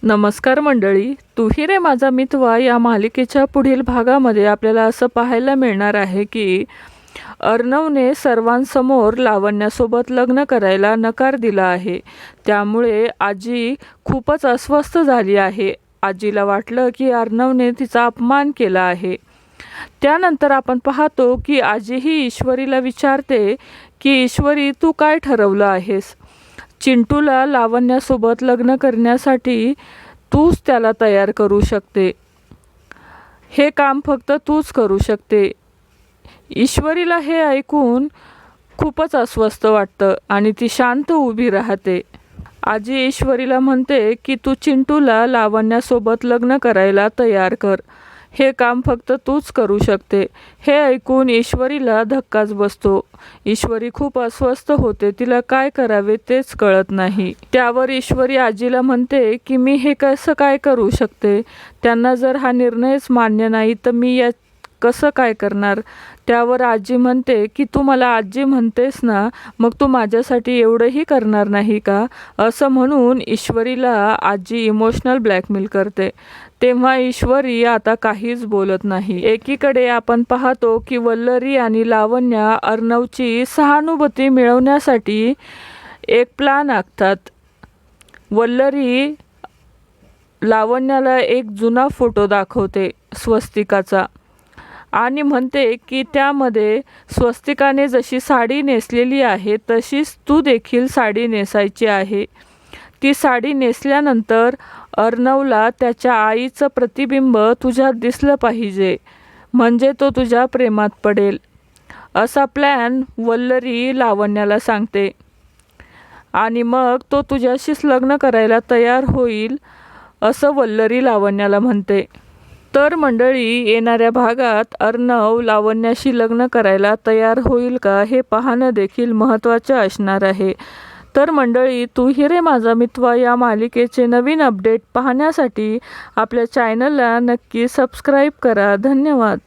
नमस्कार मंडळी, तू ही रे माझा मितवा या मालिकेच्या पुढील भागामध्ये आपल्याला असं पाहायला मिळणार आहे की अर्णवने सर्वांसमोर लावण्यासोबत लग्न करायला नकार दिला आहे। त्यामुळे आजी खूपच अस्वस्थ झाली आहे। आजीला वाटलं की अर्णवने तिचा अपमान केला आहे। त्यानंतर आपण पाहतो की आजी ही ईश्वरीला विचारते की ईश्वरी, तू काय ठरवलं आहेस? चिंटूला लावण्यासोबत लग्न करण्यासाठी तूच त्याला तयार करू शकते। हे काम फक्त तूच करू शकते। ईश्वरीला हे ऐकून खूपच अस्वस्थ वाटतं आणि ती शांत उभी राहते। आजी ईश्वरीला म्हणते की तू चिंटूला लावण्यासोबत लग्न करायला तयार कर। हे काम फक्त तूच करू शकते। हे ऐकून ईश्वरीला धक्काच बसतो। ईश्वरी खूप अस्वस्थ होते, तिला काय करावे तेच कळत नाही। त्यावर ईश्वरी आजीला म्हणते की मी हे कसं काय करू शकते? त्यांना जर हा निर्णयच मान्य नाही तर मी या कसं काय करणार? त्यावर आजी म्हणते की तू मला आजी म्हणतेस ना, मग तू माझ्यासाठी एवढंही करणार नाही का? असं म्हणून ईश्वरीला आजी इमोशनल ब्लॅकमेल करते। तेव्हा ईश्वरी आता काहीच बोलत नाही। एकीकडे आपण पाहतो की वल्लरी आणि लावण्या अर्णवची सहानुभूती मिळवण्यासाठी एक प्लान आखतात। वल्लरी लावण्याला एक जुना फोटो दाखवते स्वस्तिकाचा आणि म्हणते की त्यामध्ये स्वस्तिकाने जशी साडी नेसलेली आहे तशीच तू देखील साडी नेसायची आहे। ती साडी नेसल्यानंतर अर्णवला त्याच्या आईचं प्रतिबिंब तुझ्यात दिसलं पाहिजे, म्हणजे तो तुझ्या प्रेमात पडेल। असा प्लॅन वल्लरी लावण्याला सांगते आणि मग तो तुझ्याशीच लग्न करायला तयार होईल, असं वल्लरी लावण्याला म्हणते। तर मंडळी, येणाऱ्या भागात अर्णव लावण्याशी लग्न करायला तयार होईल का हे पाहणं देखील महत्त्वाचे असणार आहे। तर मंडळी, तू ही रे माझा मितवा या मालिकेचे नवीन अपडेट पाहण्यासाठी आपल्या चॅनलला नक्की सबस्क्राईब करा। धन्यवाद।